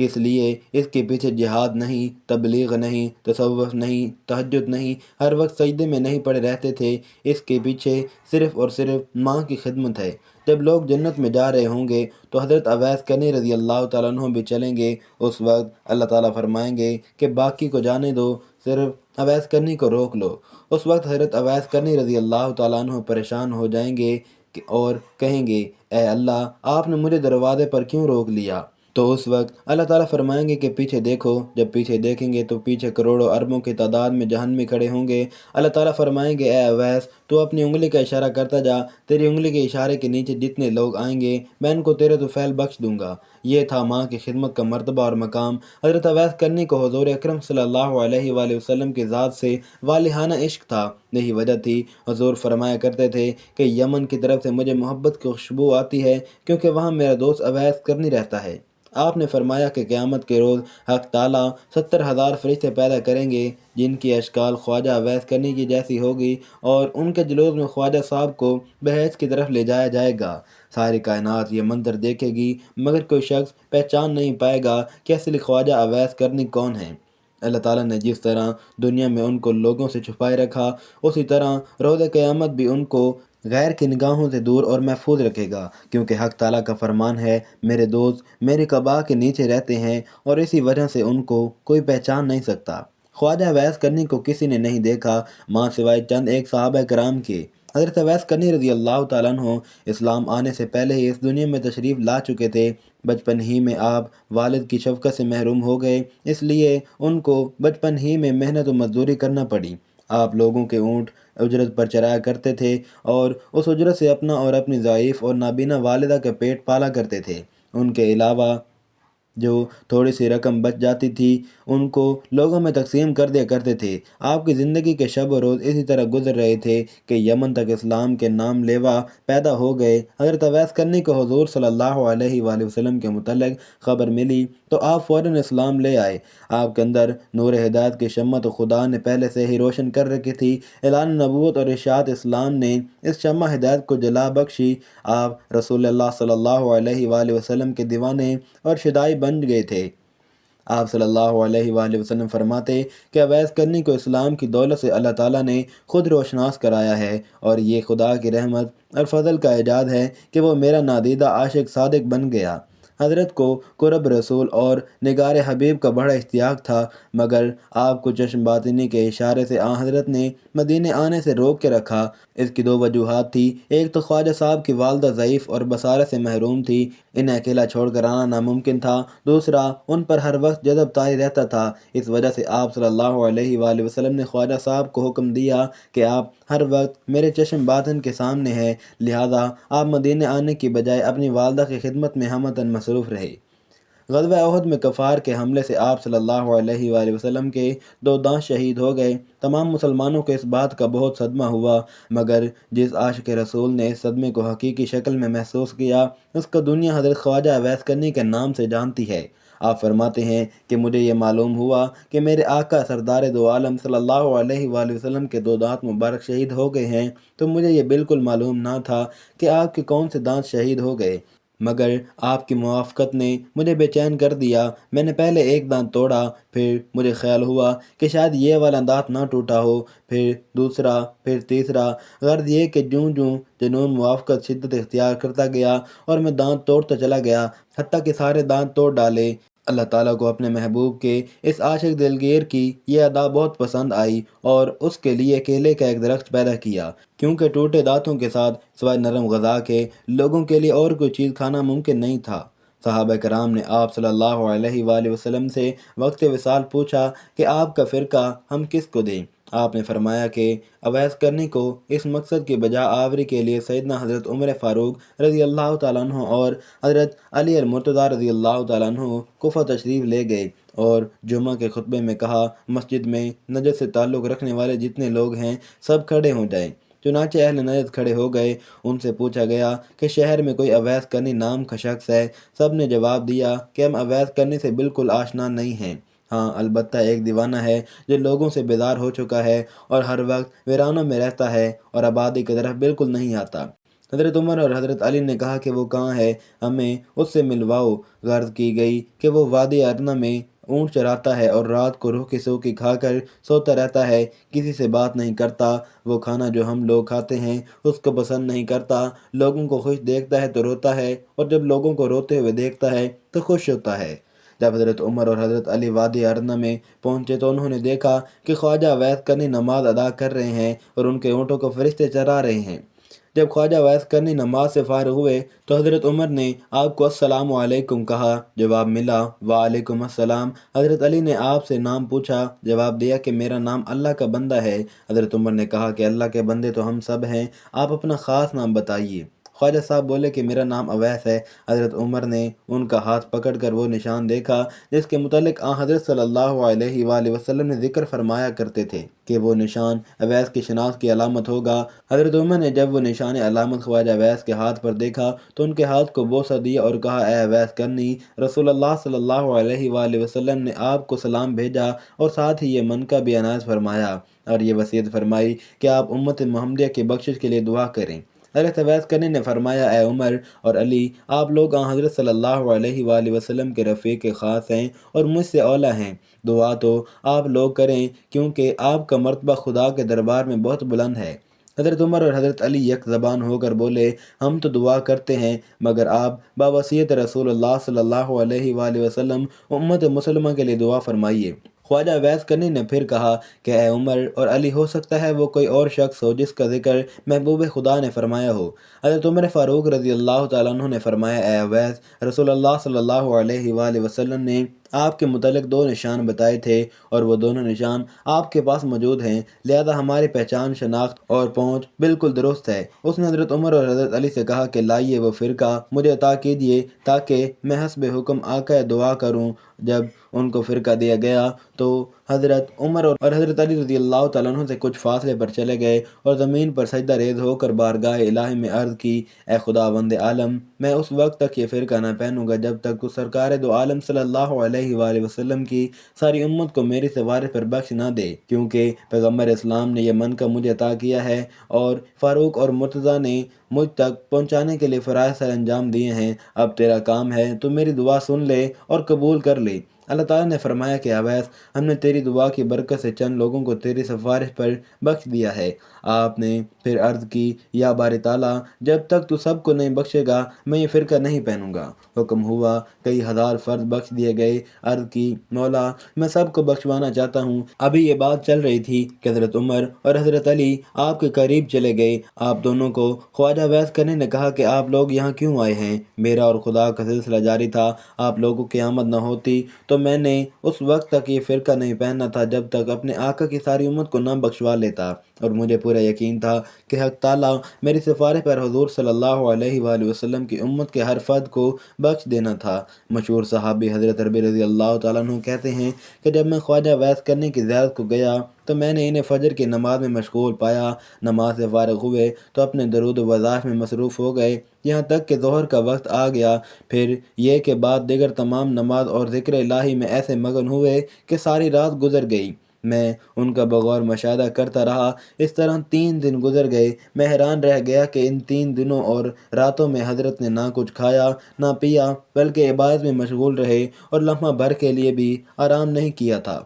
کس لیے؟ اس کے پیچھے جہاد نہیں، تبلیغ نہیں، تصوف نہیں، تہجد نہیں، ہر وقت سجدے میں نہیں پڑے رہتے تھے۔ اس کے پیچھے صرف اور صرف ماں کی خدمت ہے۔ جب لوگ جنت میں جا رہے ہوں گے تو حضرت اویس کرنی رضی اللہ تعالیٰ عنہ بھی چلیں گے۔ اس وقت اللہ تعالیٰ فرمائیں گے کہ باقی کو جانے دو، صرف اویس کرنی کو روک لو۔ اس وقت حضرت اویس کرنی رضی اللہ تعالیٰ عنہ پریشان ہو جائیں گے اور کہیں گے، اے اللہ، آپ نے مجھے دروازے پر کیوں روک لیا؟ تو اس وقت اللہ تعالیٰ فرمائیں گے کہ پیچھے دیکھو۔ جب پیچھے دیکھیں گے تو پیچھے کروڑوں اربوں کی تعداد میں جہنمی کھڑے ہوں گے۔ اللہ تعالیٰ فرمائیں گے، اے اویس، تو اپنی انگلی کا اشارہ کرتا جا، تیری انگلی کے اشارے کے نیچے جتنے لوگ آئیں گے میں ان کو تیرے طفیل بخش دوں گا۔ یہ تھا ماں کی خدمت کا مرتبہ اور مقام۔ حضرت اویس کرنی کو حضور اکرم صلی اللہ علیہ وآلہ وسلم کی ذات سے والہانہ عشق تھا۔ یہی وجہ تھی حضور فرمایا کرتے تھے کہ یمن کی طرف سے مجھے محبت کی خوشبو آتی ہے، کیونکہ وہاں میرا دوست اویس کرنی رہتا ہے۔ آپ نے فرمایا کہ قیامت کے روز حق تعالیٰ 70,000 فرشتے پیدا کریں گے جن کی اشکال خواجہ اویس کرنی کی جیسی ہوگی، اور ان کے جلوس میں خواجہ صاحب کو بہشت کی طرف لے جایا جائے گا۔ ساری کائنات یہ منظر دیکھے گی، مگر کوئی شخص پہچان نہیں پائے گا کہ اصلی خواجہ اویس کرنی کون ہے۔ اللہ تعالیٰ نے جس طرح دنیا میں ان کو لوگوں سے چھپائے رکھا، اسی طرح روز قیامت بھی ان کو غیر کی نگاہوں سے دور اور محفوظ رکھے گا، کیونکہ حق تعالیٰ کا فرمان ہے، میرے دوست میری قبا کے نیچے رہتے ہیں، اور اسی وجہ سے ان کو کوئی پہچان نہیں سکتا۔ خواجہ اویس کرنی کو کسی نے نہیں دیکھا ماں سوائے چند ایک صحابہ کرام کے۔ حضرت اویس کرنی رضی اللہ تعالیٰ عنہ اسلام آنے سے پہلے ہی اس دنیا میں تشریف لا چکے تھے۔ بچپن ہی میں آپ والد کی شفقت سے محروم ہو گئے، اس لیے ان کو بچپن ہی میں محنت و مزدوری کرنا پڑی۔ آپ لوگوں کے اونٹ اجرت پر چرایا کرتے تھے اور اس اجرت سے اپنا اور اپنی ضعیف اور نابینا والدہ کا پیٹ پالا کرتے تھے۔ ان کے علاوہ جو تھوڑی سی رقم بچ جاتی تھی ان کو لوگوں میں تقسیم کر دیا کرتے تھے۔ آپ کی زندگی کے شب و روز اسی طرح گزر رہے تھے کہ یمن تک اسلام کے نام لیوا پیدا ہو گئے۔ حضرت اویس کرنی کو حضور صلی اللہ علیہ وآلہ وسلم کے متعلق خبر ملی تو آپ فوراً اسلام لے آئے۔ آپ کے اندر نور ہدایت کی شمع تو خدا نے پہلے سے ہی روشن کر رکھی تھی۔ اعلان نبوت اور ارشاد اسلام نے اس شمع ہدایت کو جلا بخشی۔ آپ رسول اللہ صلی اللہ علیہ وآلہ وسلم کے دیوانے اور شدائی بن گئے تھے۔ آپ صلی اللہ علیہ وآلہ وسلم فرماتے کہ اویس کرنی کو اسلام کی دولت سے اللہ تعالیٰ نے خود روشناس کرایا ہے، اور یہ خدا کی رحمت اور فضل کا اعجاز ہے کہ وہ میرا نادیدہ عاشق صادق بن گیا۔ حضرت کو قرب رسول اور نگار حبیب کا بڑا اشتیاق تھا، مگر آپ کو چشم باطنی کے اشارے سے حضرت نے مدینے آنے سے روک کے رکھا۔ اس کی دو وجوہات تھی، ایک تو خواجہ صاحب کی والدہ ضعیف اور بصارت سے محروم تھی، انہیں اکیلا چھوڑ کر آنا ناممکن تھا، دوسرا ان پر ہر وقت جذب طاری رہتا تھا۔ اس وجہ سے آپ صلی اللہ علیہ وآلہ وسلم نے خواجہ صاحب کو حکم دیا کہ آپ ہر وقت میرے چشم باطن کے سامنے ہیں، لہذا آپ مدینے آنے کی بجائے اپنی والدہ کی خدمت میں ہمتاً مصروف رہے۔ غزوہ احد میں کفار کے حملے سے آپ صلی اللہ علیہ وآلہ وسلم کے 2 دانت شہید ہو گئے۔ تمام مسلمانوں کو اس بات کا بہت صدمہ ہوا، مگر جس عاشق رسول نے اس صدمے کو حقیقی شکل میں محسوس کیا، اس کا دنیا حضرت خواجہ اویس کرنی کے نام سے جانتی ہے۔ آپ فرماتے ہیں کہ مجھے یہ معلوم ہوا کہ میرے آقا سردار دو عالم صلی اللہ علیہ وآلہ وسلم کے 2 دانت مبارک شہید ہو گئے ہیں، تو مجھے یہ بالکل معلوم نہ تھا کہ آپ کے کون سے دانت شہید ہو گئے، مگر آپ کی موافقت نے مجھے بے چین کر دیا۔ میں نے پہلے ایک دانت توڑا، پھر مجھے خیال ہوا کہ شاید یہ والا دانت نہ ٹوٹا ہو، پھر دوسرا، پھر تیسرا، غرض یہ کہ جوں جوں جنون موافقت شدت اختیار کرتا گیا اور میں دانت توڑتا چلا گیا، حتیٰ کہ سارے دانت توڑ ڈالے۔ اللہ تعالیٰ کو اپنے محبوب کے اس عاشق دلگیر کی یہ ادا بہت پسند آئی اور اس کے لیے کیلے کا ایک درخت پیدا کیا، کیونکہ ٹوٹے دانتوں کے ساتھ سوائے نرم غذا کے لوگوں کے لیے اور کوئی چیز کھانا ممکن نہیں تھا۔ صحابہ کرام نے آپ صلی اللہ علیہ وآلہ وسلم سے وقت وصال پوچھا کہ آپ کا فرقہ ہم کس کو دیں؟ آپ نے فرمایا کہ اویس کرنی کو اس مقصد کی بجا آوری کے لیے سیدنا حضرت عمر فاروق رضی اللہ تعالیٰ عنہ اور حضرت علی المرتضیٰ رضی اللہ تعالیٰ عنہ کوفہ تشریف لے گئے اور جمعہ کے خطبے میں کہا، مسجد میں نجد سے تعلق رکھنے والے جتنے لوگ ہیں سب کھڑے ہو جائیں۔ چنانچہ اہل نجد کھڑے ہو گئے۔ ان سے پوچھا گیا کہ شہر میں کوئی اویس کرنی نام کا شخص ہے؟ سب نے جواب دیا کہ ہم اویس کرنی سے بالکل آشنا نہیں ہیں، ہاں البتہ ایک دیوانہ ہے جو لوگوں سے بیدار ہو چکا ہے اور ہر وقت ویرانوں میں رہتا ہے اور آبادی کی طرف بالکل نہیں آتا۔ حضرت عمر اور حضرت علی نے کہا کہ وہ کہاں ہے، ہمیں اس سے ملواؤ۔ غرض کی گئی کہ وہ وادی ارنا میں اونٹ چراتا ہے اور رات کو روکھی سوکھی کھا کر سوتا رہتا ہے، کسی سے بات نہیں کرتا، وہ کھانا جو ہم لوگ کھاتے ہیں اس کو پسند نہیں کرتا، لوگوں کو خوش دیکھتا ہے تو روتا ہے، اور جب لوگوں کو روتے ہوئے دیکھتا ہے تو خوش ہوتا ہے۔ جب حضرت عمر اور حضرت علی وادی ارنا میں پہنچے تو انہوں نے دیکھا کہ خواجہ ویس کرنی نماز ادا کر رہے ہیں اور ان کے اونٹوں کو فرشتے چرا رہے ہیں۔ جب خواجہ ویس کرنی نماز سے فارغ ہوئے تو حضرت عمر نے آپ کو السلام علیکم کہا، جواب ملا وعلیکم السلام۔ حضرت علی نے آپ سے نام پوچھا، جواب دیا کہ میرا نام اللہ کا بندہ ہے۔ حضرت عمر نے کہا کہ اللہ کے بندے تو ہم سب ہیں، آپ اپنا خاص نام بتائیے۔ خواجہ صاحب بولے کہ میرا نام اویس ہے۔ حضرت عمر نے ان کا ہاتھ پکڑ کر وہ نشان دیکھا جس کے متعلق حضرت صلی اللہ علیہ وآلہ وسلم نے ذکر فرمایا کرتے تھے کہ وہ نشان اویس کی شناخت کی علامت ہوگا۔ حضرت عمر نے جب وہ نشان علامت خواجہ اویس کے ہاتھ پر دیکھا تو ان کے ہاتھ کو بوسہ دیا اور کہا، اے اویس کرنی، رسول اللہ صلی اللہ علیہ وآلہ وسلم نے آپ کو سلام بھیجا اور ساتھ ہی یہ منقبہ بھی عنایت فرمایا اور یہ وصیت فرمائی کہ آپ امت محمدیہ کی بخشش کے لیے دعا کریں۔ حضرت اویس کرنی نے فرمایا، اے عمر اور علی، آپ لوگ حضرت صلی اللہ علیہ وآلہ وسلم کے رفیق خاص ہیں اور مجھ سے اولیٰ ہیں، دعا تو آپ لوگ کریں کیونکہ آپ کا مرتبہ خدا کے دربار میں بہت بلند ہے۔ حضرت عمر اور حضرت علی یک زبان ہو کر بولے، ہم تو دعا کرتے ہیں مگر آپ باوصیت رسول اللہ صلی اللہ علیہ وآلہ وسلم امت مسلمہ کے لیے دعا فرمائیے۔ خواجہ اویس کرنی نے پھر کہا کہ اے عمر اور علی، ہو سکتا ہے وہ کوئی اور شخص ہو جس کا ذکر محبوب خدا نے فرمایا ہو۔ حضرت عمر فاروق رضی اللہ تعالیٰ عنہ نے فرمایا، اے اویس، رسول اللہ صلی اللہ علیہ وآلہ وسلم نے آپ کے متعلق دو نشان بتائے تھے اور وہ دونوں نشان آپ کے پاس موجود ہیں، لہذا ہماری پہچان، شناخت اور پہنچ بالکل درست ہے۔ اس نے حضرت عمر اور حضرت علی سے کہا کہ لائیے وہ فرقہ مجھے عطا کیجیے تاکہ میں حسب حکم آقا دعا کروں۔ جب ان کو فرقہ دیا گیا تو حضرت عمر اور حضرت علی رضی اللہ تعالیٰ عنہ سے کچھ فاصلے پر چلے گئے اور زمین پر سجدہ ریز ہو کر بارگاہ الہی میں عرض کی، اے خداوند عالم، میں اس وقت تک یہ فرقہ نہ پہنوں گا جب تک تو سرکار دو عالم صلی اللہ علیہ وآلہ وسلم کی ساری امت کو میری سفارش پر بخش نہ دے، کیونکہ پیغمبر اسلام نے یہ منقب مجھے عطا کیا ہے اور فاروق اور مرتضیٰ نے مجھ تک پہنچانے کے لیے فرائض سر انجام دیے ہیں۔ اب تیرا کام ہے تو میری دعا سن لے اور قبول کر لے۔ اللہ تعالیٰ نے فرمایا کہ اویس، ہم نے تیری دعا کی برکت سے چند لوگوں کو تیری سفارش پر بخش دیا ہے۔ آپ نے پھر عرض کی، یا باری تعالیٰ، جب تک تو سب کو نہیں بخشے گا میں یہ فرقہ نہیں پہنوں گا۔ حکم ہوا، کئی ہزار فرد بخش دیے گئے۔ عرض کی، مولا، میں سب کو بخشوانا چاہتا ہوں۔ ابھی یہ بات چل رہی تھی کہ حضرت عمر اور حضرت علی آپ کے قریب چلے گئے۔ آپ دونوں کو خواجہ اویس کرنی نے کہا کہ آپ لوگ یہاں کیوں آئے ہیں؟ میرا اور خدا کا سلسلہ جاری تھا، آپ لوگوں کی آمد نہ ہوتی تو میں نے اس وقت تک یہ فرقہ نہیں پہننا تھا جب تک اپنے آقا کی ساری امت کو نہ بخشوا لیتا، اور مجھے پورا یقین تھا کہ حق تعالیٰ میری سفارش پر حضور صلی اللہ علیہ وآلہ وسلم کی امت کے ہر فرد کو بخش دینا تھا۔ مشہور صحابی حضرت ربیع رضی اللہ تعالیٰ عنہ کہتے ہیں کہ جب میں خواجہ اویس کرنی کی زیارت کو گیا تو میں نے انہیں فجر کی نماز میں مشغول پایا۔ نماز سے فارغ ہوئے تو اپنے درود و وظائف میں مصروف ہو گئے، یہاں تک کہ ظہر کا وقت آ گیا۔ پھر یہ کہ بعد دیگر تمام نماز اور ذکر الہی میں ایسے مگن ہوئے کہ ساری رات گزر گئی۔ میں ان کا بغور مشاہدہ کرتا رہا۔ اس طرح 3 دن گزر گئے۔ میں حیران رہ گیا کہ ان 3 دنوں اور راتوں میں حضرت نے نہ کچھ کھایا نہ پیا، بلکہ عبادت میں مشغول رہے اور لمحہ بھر کے لیے بھی آرام نہیں کیا تھا۔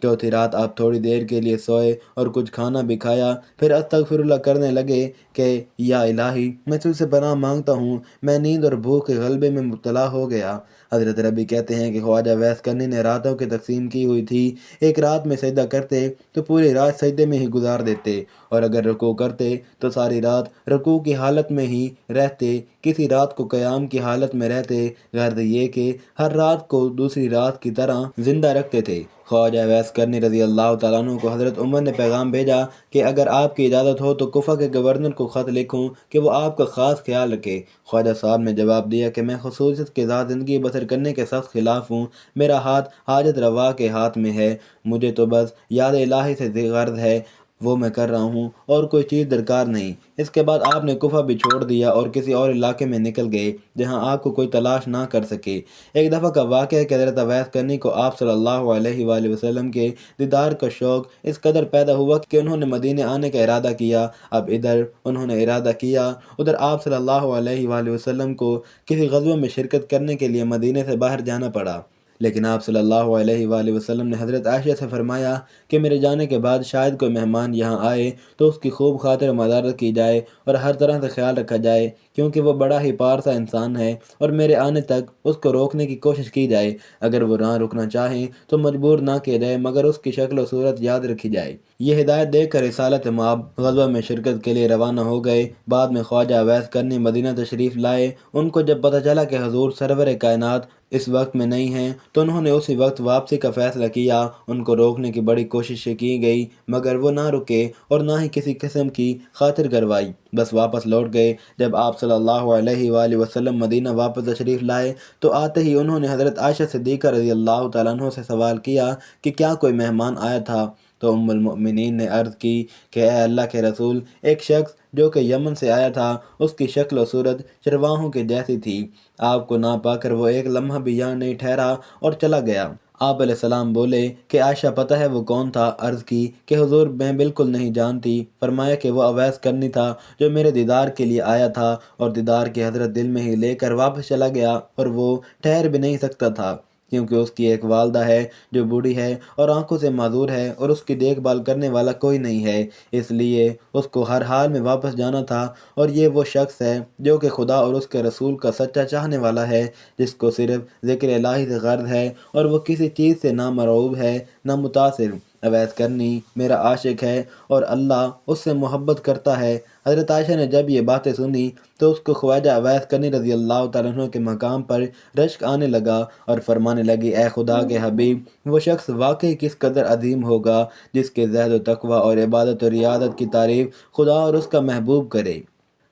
چوتھی رات آپ تھوڑی دیر کے لیے سوئے اور کچھ کھانا بھی کھایا، پھر استغفر اللہ کرنے لگے کہ یا الہی، میں تجھ سے پناہ مانگتا ہوں، میں نیند اور بھوک کے غلبے میں مبتلا ہو گیا۔ حضرت ربیع کہتے ہیں کہ خواجہ اویس کرنی نے راتوں کی تقسیم کی ہوئی تھی۔ ایک رات میں سجدہ کرتے تو پوری رات سجدے میں ہی گزار دیتے، اور اگر رکوع کرتے تو ساری رات رکوع کی حالت میں ہی رہتے، کسی رات کو قیام کی حالت میں رہتے، غرض یہ کہ ہر رات کو دوسری رات کی طرح زندہ رکھتے تھے۔ خواجہ اویس کرنی رضی اللہ تعالیٰ عنہ کو حضرت عمر نے پیغام بھیجا کہ اگر آپ کی اجازت ہو تو کوفہ کے گورنر کو خط لکھوں کہ وہ آپ کا خاص خیال رکھے۔ خواجہ صاحب نے جواب دیا کہ میں خصوصیت کے ساتھ زندگی بسر کرنے کے سخت خلاف ہوں، میرا ہاتھ حاجت روا کے ہاتھ میں ہے، مجھے تو بس یاد الہی سے غرض ہے، وہ میں کر رہا ہوں اور کوئی چیز درکار نہیں۔ اس کے بعد آپ نے کوفہ بھی چھوڑ دیا اور کسی اور علاقے میں نکل گئے جہاں آپ کو کوئی تلاش نہ کر سکے۔ ایک دفعہ کا واقعہ ہے کہ حضرت اویس کرنی کو آپ صلی اللہ علیہ وآلہ وسلم کے دیدار کا شوق اس قدر پیدا ہوا کہ انہوں نے مدینے آنے کا ارادہ کیا۔ اب ادھر انہوں نے ارادہ کیا، ادھر آپ صلی اللہ علیہ وآلہ وسلم کو کسی غزوے میں شرکت کرنے کے لیے مدینے سے باہر جانا پڑا۔ لیکن آپ صلی اللہ علیہ وآلہ وسلم نے حضرت عائشہ سے فرمایا کہ میرے جانے کے بعد شاید کوئی مہمان یہاں آئے تو اس کی خوب خاطر مدارت کی جائے اور ہر طرح سے خیال رکھا جائے، کیونکہ وہ بڑا ہی پارسا انسان ہے، اور میرے آنے تک اس کو روکنے کی کوشش کی جائے۔ اگر وہ نہ رکنا چاہیں تو مجبور نہ کیا جائے، مگر اس کی شکل و صورت یاد رکھی جائے۔ یہ ہدایت دے کر رسالت مآب غزوہ میں شرکت کے لیے روانہ ہو گئے۔ بعد میں خواجہ اویس کرنی مدینہ تشریف لائے۔ ان کو جب پتہ چلا کہ حضور سرور کائنات اس وقت میں نہیں ہیں تو انہوں نے اسی وقت واپسی کا فیصلہ کیا۔ ان کو روکنے کی بڑی کوششیں کی گئی، مگر وہ نہ رکے اور نہ ہی کسی قسم کی خاطر کروائی، بس واپس لوٹ گئے۔ جب آپ صلی اللہ علیہ وآلہ وسلم مدینہ واپس تشریف لائے تو آتے ہی انہوں نے حضرت عائشہ صدیقہ رضی اللہ تعالیٰ عنہ سے سوال کیا کہ کیا کوئی مہمان آیا تھا؟ تو ام المؤمنین نے عرض کی کہ اے اللہ کے رسول، ایک شخص جو کہ یمن سے آیا تھا، اس کی شکل و صورت چرواہوں کے جیسی تھی۔ آپ کو نہ پا کر وہ ایک لمحہ بھی یہاں نہیں ٹھہرا اور چلا گیا۔ آپ علیہ السلام بولے کہ عائشہ پتہ ہے وہ کون تھا؟ عرض کی کہ حضور میں بالکل نہیں جانتی۔ فرمایا کہ وہ اویس کرنی تھا جو میرے دیدار کے لیے آیا تھا، اور دیدار کی حضرت دل میں ہی لے کر واپس چلا گیا، اور وہ ٹھہر بھی نہیں سکتا تھا، کیونکہ اس کی ایک والدہ ہے جو بوڑھی ہے اور آنکھوں سے معذور ہے، اور اس کی دیکھ بھال کرنے والا کوئی نہیں ہے، اس لیے اس کو ہر حال میں واپس جانا تھا۔ اور یہ وہ شخص ہے جو کہ خدا اور اس کے رسول کا سچا چاہنے والا ہے، جس کو صرف ذکر الہی سے غرض ہے، اور وہ کسی چیز سے نہ مرعوب ہے نہ متاثر۔ اویس کرنی میرا عاشق ہے اور اللہ اس سے محبت کرتا ہے۔ حضرت عائشہ نے جب یہ باتیں سنی تو اس کو خواجہ اویس کرنی رضی اللہ تعالیٰ عنہ کے مقام پر رشک آنے لگا اور فرمانے لگی اے خدا کے حبیب، وہ شخص واقعی کس قدر عظیم ہوگا جس کے زہد و تقوی اور عبادت و ریاضت کی تعریف خدا اور اس کا محبوب کرے۔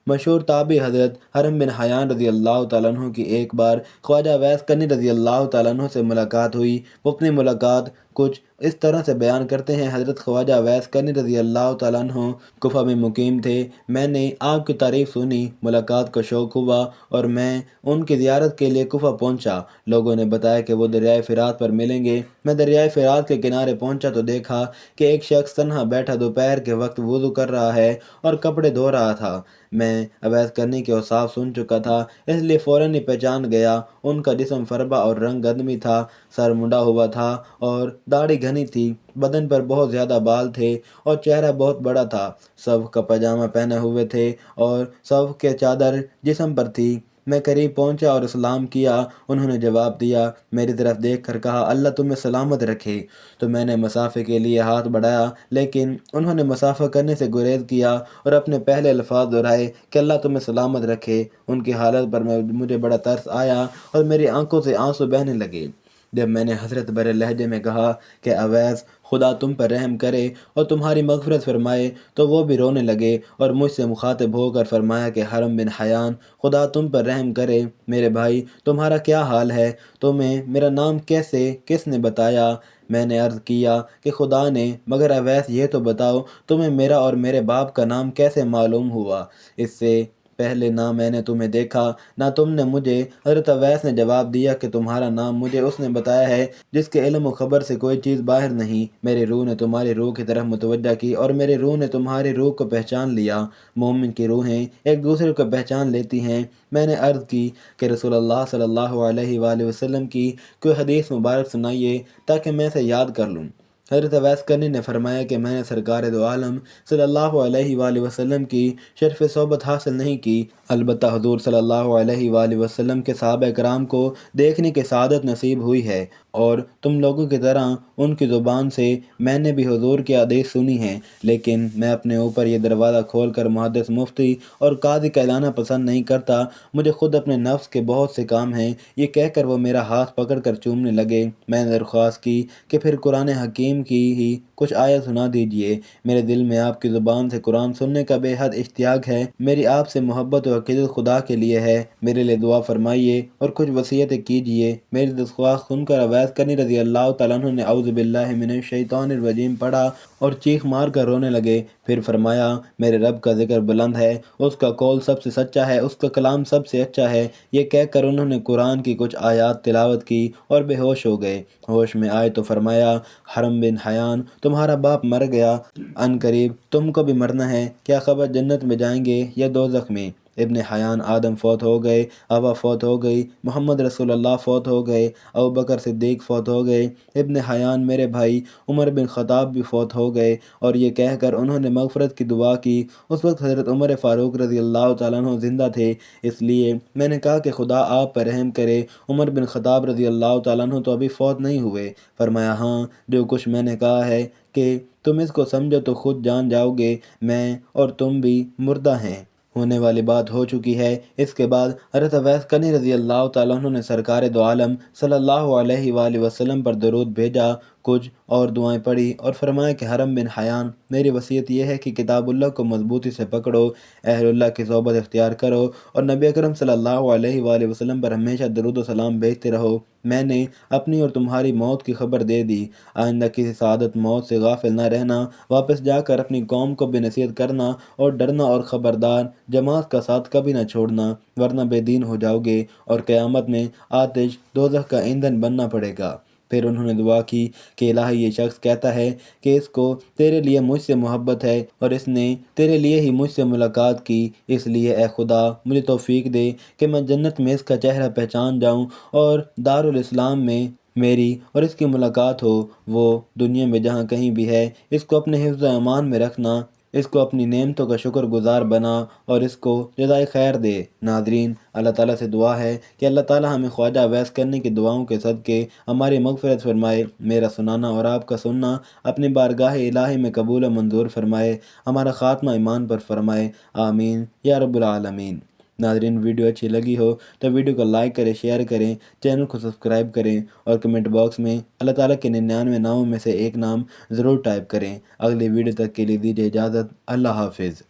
مشہور تابعی حضرت حرم بن حیان رضی اللہ تعالیٰ عنہ کی ایک بار خواجہ اویس کرنی رضی اللہ تعالیٰ عنہ سے ملاقات ہوئی۔ وہ اپنی ملاقات کچھ اس طرح سے بیان کرتے ہیں: حضرت خواجہ اویس کرنی رضی اللہ تعالیٰ عنہ کوفہ میں مقیم تھے۔ میں نے آپ کی تعریف سنی، ملاقات کا شوق ہوا اور میں ان کی زیارت کے لیے کوفہ پہنچا۔ لوگوں نے بتایا کہ وہ دریائے فرات پر ملیں گے۔ میں دریائے فرات کے کنارے پہنچا تو دیکھا کہ ایک شخص تنہا بیٹھا دوپہر کے وقت وضو کر رہا ہے اور کپڑے دھو رہا تھا۔ میں اویس کرنی کے اوصاف سن چکا تھا، اس لیے فوراً ہی پہچان گیا۔ ان کا جسم فربا اور رنگ آدمی تھا، سر منڈا ہوا تھا اور داڑھی گھنی تھی، بدن پر بہت زیادہ بال تھے اور چہرہ بہت بڑا تھا۔ صف کا پاجامہ پہنے ہوئے تھے اور صف کے چادر جسم پر تھی۔ میں قریب پہنچا اور سلام کیا۔ انہوں نے جواب دیا، میری طرف دیکھ کر کہا اللہ تمہیں سلامت رکھے۔ تو میں نے مصافحے کے لیے ہاتھ بڑھایا، لیکن انہوں نے مصافحہ کرنے سے گریز کیا اور اپنے پہلے الفاظ دہرائے کہ اللہ تمہیں سلامت رکھے۔ ان کی حالت پر مجھے بڑا ترس آیا اور میری آنکھوں سے آنسو بہنے لگے۔ جب میں نے حسرت بھرے لہجے میں کہا کہ اویس، خدا تم پر رحم کرے اور تمہاری مغفرت فرمائے، تو وہ بھی رونے لگے اور مجھ سے مخاطب ہو کر فرمایا کہ حرم بن حیان، خدا تم پر رحم کرے، میرے بھائی تمہارا کیا حال ہے؟ تمہیں میرا نام کس نے بتایا؟ میں نے عرض کیا کہ خدا نے، مگر اویس یہ تو بتاؤ تمہیں میرا اور میرے باپ کا نام کیسے معلوم ہوا؟ اس سے پہلے نہ میں نے تمہیں دیکھا نہ تم نے مجھے۔ حضرت اویس نے جواب دیا کہ تمہارا نام مجھے اس نے بتایا ہے جس کے علم و خبر سے کوئی چیز باہر نہیں۔ میری روح نے تمہاری روح کی طرف متوجہ کی اور میری روح نے تمہاری روح کو پہچان لیا۔ مومن کی روحیں ایک دوسرے کو پہچان لیتی ہیں۔ میں نے عرض کی کہ رسول اللہ صلی اللہ علیہ وآلہ وسلم کی کوئی حدیث مبارک سنائیے تاکہ میں اسے یاد کر لوں۔ حضرت اویس کرنی نے فرمایا کہ میں نے سرکار دو عالم صلی اللہ علیہ وآلہ وسلم کی شرف صحبت حاصل نہیں کی، البتہ حضور صلی اللہ علیہ وآلہ وسلم کے صحابہ کرام کو دیکھنے کی سعادت نصیب ہوئی ہے، اور تم لوگوں کی طرح ان کی زبان سے میں نے بھی حضور کی حدیث سنی ہے، لیکن میں اپنے اوپر یہ دروازہ کھول کر محدث، مفتی اور قاضی کہلانا پسند نہیں کرتا۔ مجھے خود اپنے نفس کے بہت سے کام ہیں۔ یہ کہہ کر وہ میرا ہاتھ پکڑ کر چومنے لگے۔ میں نے درخواست کی کہ پھر قرآن حکیم کی ہی کچھ آیت سنا دیجیے۔ میرے دل میں آپ کی زبان سے قرآن سننے کا بے حد اشتیاق ہے۔ میری آپ سے محبت و عقیدت خدا کے لیے ہے۔ میرے لیے دعا فرمائیے اور کچھ وصیتیں کیجیے۔ میری درخواست سن کر اویس کرنی رضی اللہ تعالیٰ عنہ نے اعوذ باللہ من الشیطان الرجیم پڑھا اور چیخ مار کر رونے لگے۔ پھر فرمایا میرے رب کا ذکر بلند ہے، اس کا قول سب سے سچا ہے، اس کا کلام سب سے اچھا ہے۔ یہ کہہ کر انہوں نے قرآن کی کچھ آیات تلاوت کی اور بے ہوش ہو گئے۔ ہوش میں آئے تو فرمایا حرم بن حیان تمہارا باپ مر گیا، ان قریب تم کو بھی مرنا ہے، کیا خبر جنت میں جائیں گے یا دوزخ میں؟ ابن حیان آدم فوت ہو گئے، ابا فوت ہو گئی، محمد رسول اللہ فوت ہو گئے، ابوبکر صدیق فوت ہو گئے، ابن حیان میرے بھائی عمر بن خطاب بھی فوت ہو گئے۔ اور یہ کہہ کر انہوں نے مغفرت کی دعا کی۔ اس وقت حضرت عمر فاروق رضی اللہ تعالیٰ عنہ زندہ تھے، اس لیے میں نے کہا کہ خدا آپ پر رحم کرے، عمر بن خطاب رضی اللہ تعالیٰ عنہ تو ابھی فوت نہیں ہوئے۔ فرمایا ہاں، جو کچھ میں نے کہا ہے کہ تم اس کو سمجھو تو خود جان جاؤ گے، میں اور تم بھی مردہ ہیں، ہونے والی بات ہو چکی ہے۔ اس کے بعد حضرت اویس قرنی رضی اللہ تعالیٰ عنہ نے سرکار دو عالم صلی اللہ علیہ وآلہ وسلم پر درود بھیجا، کچھ اور دعائیں پڑھی اور فرمایا کہ حرم بن حیان میری وصیت یہ ہے کہ کتاب اللہ کو مضبوطی سے پکڑو، اہل اللہ کی صحبت اختیار کرو اور نبی اکرم صلی اللہ علیہ وآلہ وسلم پر ہمیشہ درود و سلام بھیجتے رہو۔ میں نے اپنی اور تمہاری موت کی خبر دے دی، آئندہ کسی سعادت موت سے غافل نہ رہنا، واپس جا کر اپنی قوم کو بھی نصیحت کرنا اور ڈرنا، اور خبردار جماعت کا ساتھ کبھی نہ چھوڑنا ورنہ بے دین ہو جاؤ گے اور قیامت میں آتش دوزخ کا ایندھن بننا پڑے گا۔ پھر انہوں نے دعا کی کہ الہی یہ شخص کہتا ہے کہ اس کو تیرے لیے مجھ سے محبت ہے اور اس نے تیرے لیے ہی مجھ سے ملاقات کی، اس لیے اے خدا مجھے توفیق دے کہ میں جنت میں اس کا چہرہ پہچان جاؤں اور دارالاسلام میں میری اور اس کی ملاقات ہو۔ وہ دنیا میں جہاں کہیں بھی ہے اس کو اپنے حفظ و امان میں رکھنا، اس کو اپنی نعمتوں کا شکر گزار بنا اور اس کو جزائے خیر دے۔ ناظرین، اللہ تعالیٰ سے دعا ہے کہ اللہ تعالیٰ ہمیں خواجہ اویس قرنی کی دعاؤں کے صدقے ہماری مغفرت فرمائے، میرا سنانا اور آپ کا سننا اپنی بارگاہ الہی میں قبول و منظور فرمائے، ہمارا خاتمہ ایمان پر فرمائے، آمین یا رب العالمین۔ ناظرین، ویڈیو اچھی لگی ہو تو ویڈیو کو لائک کریں، شیئر کریں، چینل کو سبسکرائب کریں اور کمنٹ باکس میں اللہ تعالیٰ کے 99 ناموں میں سے ایک نام ضرور ٹائپ کریں۔ اگلی ویڈیو تک کے لیے دیجیے اجازت، اللہ حافظ۔